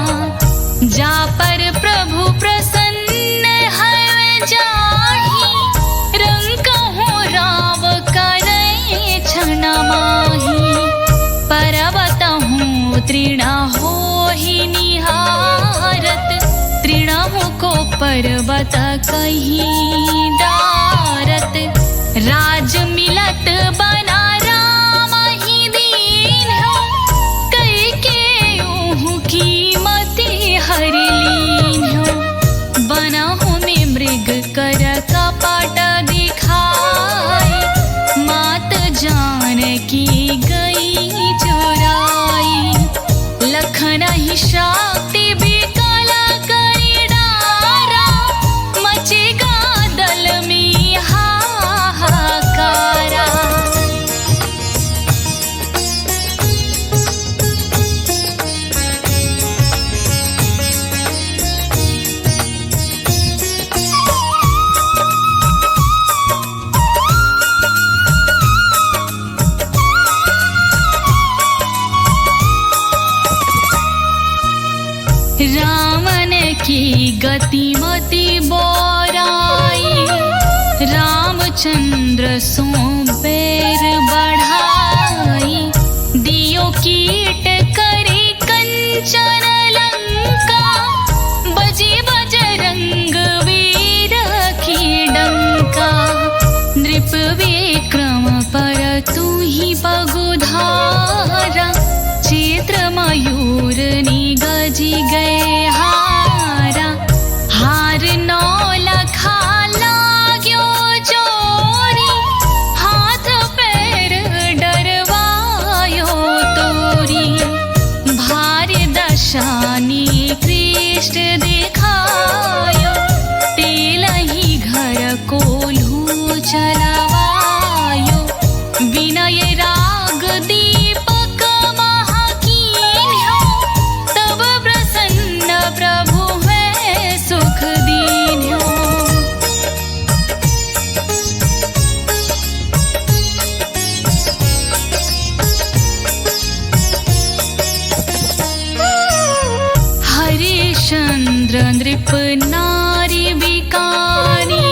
जा पर प्रभु प्रसन्न है जाहि, रंकहु राव करई क्षण माहि। पर्वतहु तृण होहि निहारत, तृणहु को पर्वत कहि डारत। राज मिलत बना राम ही दीन्हो, कैकेयी कीमति हर लीन्हो। बनहु में मृग कर कपट दिखाई, मात जानकी गई चुराई। लखन ही शक्ति विकल करि डारा, मचेगा दल में हाहाकारा। रावण की गतिमति बोराई, रामचंद्र सो बैर बढ़ाई। दियो कीट करे कंचन लंका, बजे बजरंग वीर की डंका। नृप विक्रम पर तू ही बगुधारा, चित्र मयूर निगजी गए हारा। हार नौ लखा लाग्यो जोरी, हाथ पैर डरवायो तोरी। भार्य दशानी कृष्ण दिखायो, तेलहि घर कोल्हू चलवायो। विनय राग दीपक महाकीन्यो, तब प्रसन्न प्रभु है सुख दीन्यो। हरिश्चंद्र नृप नारी बिकानी,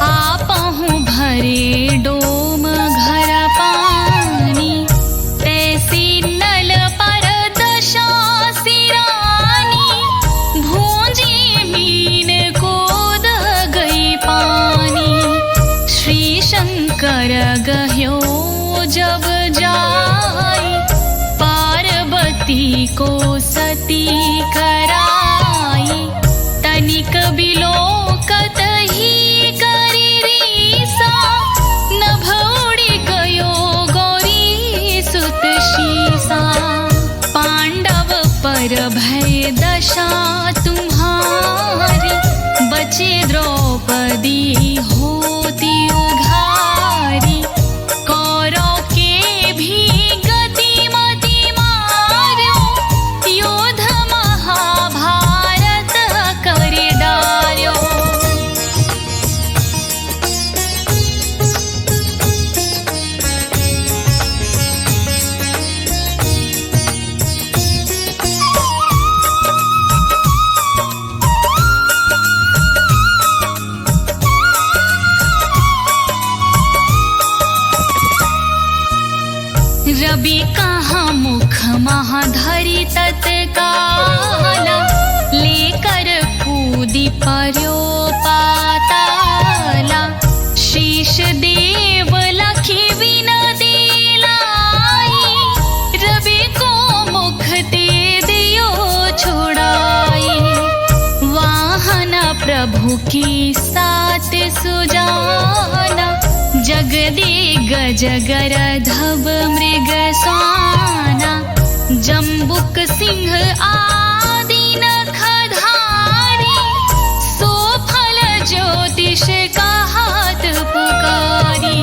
आपहु भरे डोम घर पानी। तैसी नल पर दशा सिरानी, भूंजी मीन कोद गई पानी। श्री शंकर गह्यो जब जाई, पार्वती को सती कराई। तनिक बिलोकत ही प्रभु की सात सुजाना, जगदिग्गज गरधव मृग स्वाना, जम्बुक सिंह आदि नखधारी, सोफल ज्योतिष कहत पुकारी,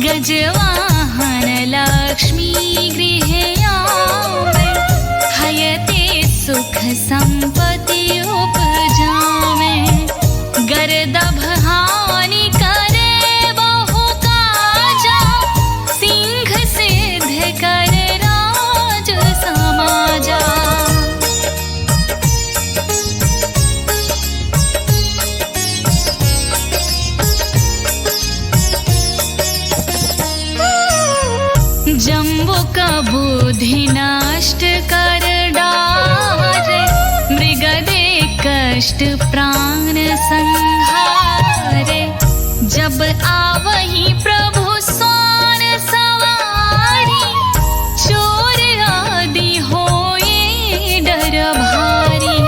गजवाहन लक्ष्मी गृह आवे, हयते सुख संपत्ति उपजावे, गर्दभ हानि करे बहु काजा, सिंह सिद्ध कर राज समाजा। जम्बुक बुद्धि नष्ट कर डारे, मृगदे कष्ट प्राण संहारे, जब आवही प्रभु स्वान सवारी, चोर आदि होए डर भारी,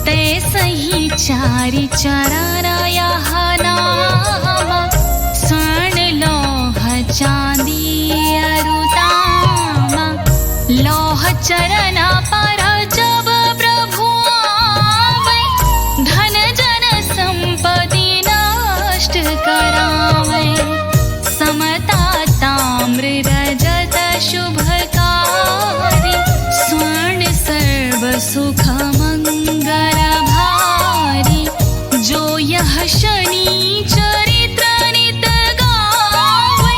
तैसही चारि चरण यह नामा, स्वर्ण लौह चांदी अरुतामा, लौह चरण पर जब प्रभु आवे, धन जन संपत्ति नष्ट करावे, समता ताम्र रजत शुभकारी, स्वर्ण सर्व सुख मंगल भारी, जो यह शनि चरित्र नित गावे,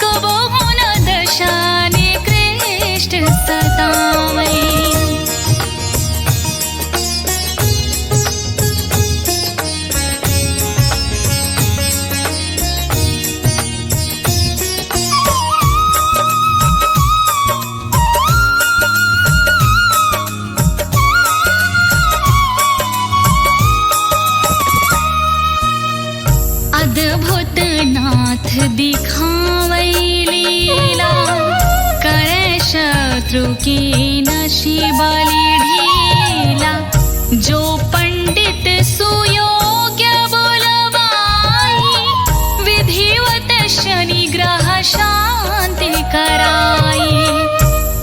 कबो न दशा निकृष्ट सतावे। अद्भुत नाथ दिखावै लीला, करे शत्रु की नशी बलि ढीला, जो पंडित सुयोग्य बुलवाई, विधिवत शनि ग्रह शांति कराई,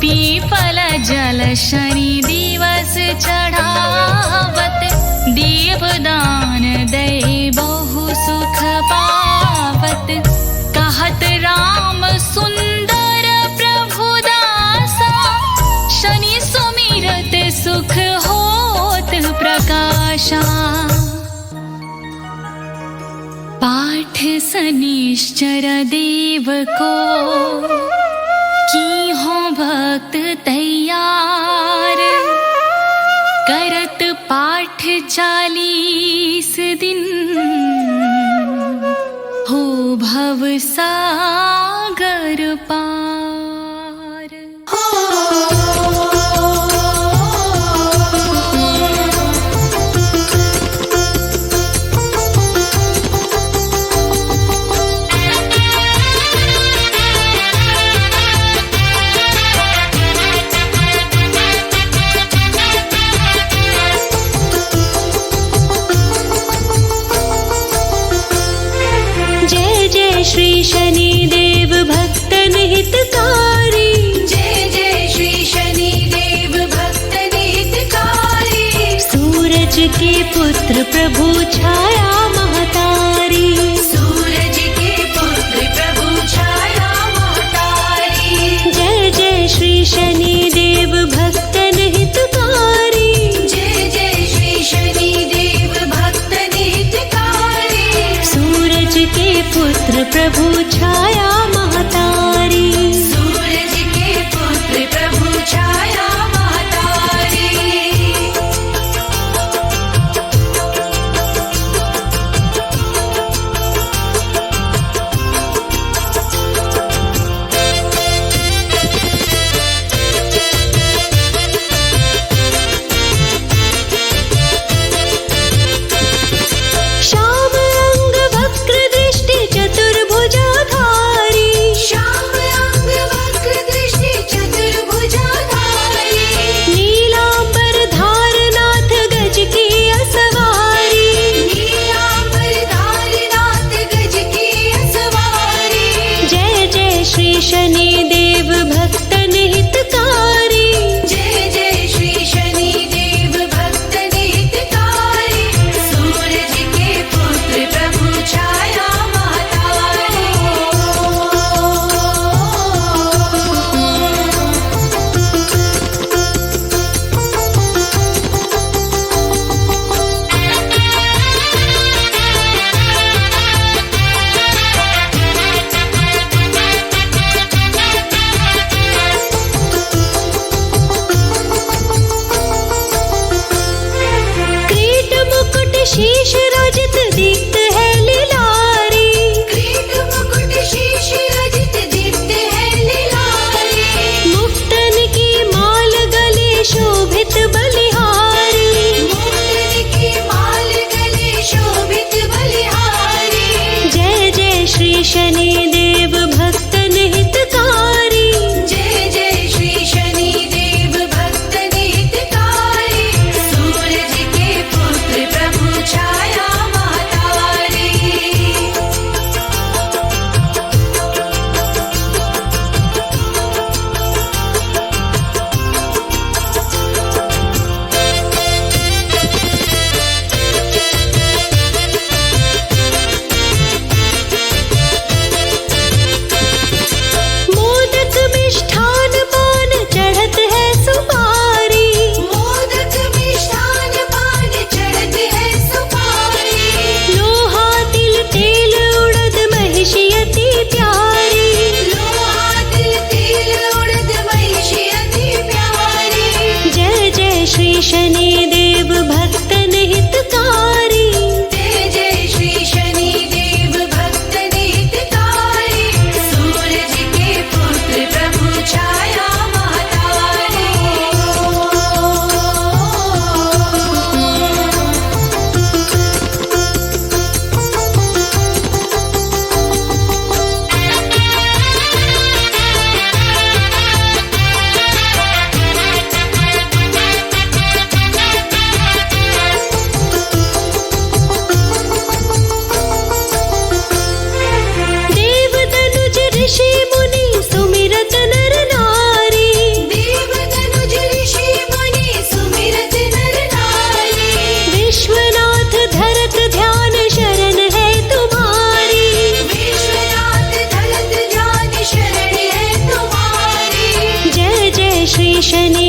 पीपल जल शनि दिवस चढ़ावत, दीपदान दे बहु सुख पावत, कहत राम सुंदर प्रभु दासा, शनि सुमिरत सुख होत प्रकाशा। पाठ सनिश्चर देव को की हो भक्त तैयार, करत पाठ 40 दिन, हो भव सागर पार। श्री शनि देव भक्तन हितकारी, जय जय श्री शनि देव भक्तन हितकारी, सूरज के पुत्र प्रभु छाया महतारी, सूरज के पुत्र प्रभु छाया महतारी, जय जय श्री शनि देव भक्तन हितकारी, जय जय श्री शनि देव भक्तन हितकारी, सूरज के पुत्र प्रभु छाया महतारी, सूरज के पुत्र प्रभु छाया महतारी। श्याम अंग वक्र दृष्टि चतुर्भुजाधारी, शनि देव भक्तन हितकारी। जय जय श्री शनि देव भक्तन हितकारी। सूरज के पुत्र प्रभु छाया महतारी। मोदक मिष्ठान पान चढ़त है सुपारी। मोदक मिष्ठान पान चढ़त है सुपारी। लोहा तिल तेल उड़द महिषी अति प्यारी। लोहा तिल तेल उड़द महिषी अति प्यारी। जय जय श्री शनि देव भक्तन हितकारी। जय जय श्री शनि देव भक्तन हितकारी। सूरज के पुत्र प्रभु छाया महतारी। देव तनुज ऋषि मुनि सुमिरत नर नारी। देव तनुज ऋषि मुनि सुमिरत नर नारी। विश्वनाथ धरत ध्यान शरण है तुम्हारी। विश्वनाथ धरत ध्यान शरण है तुम्हारी। जय जय श्री शनि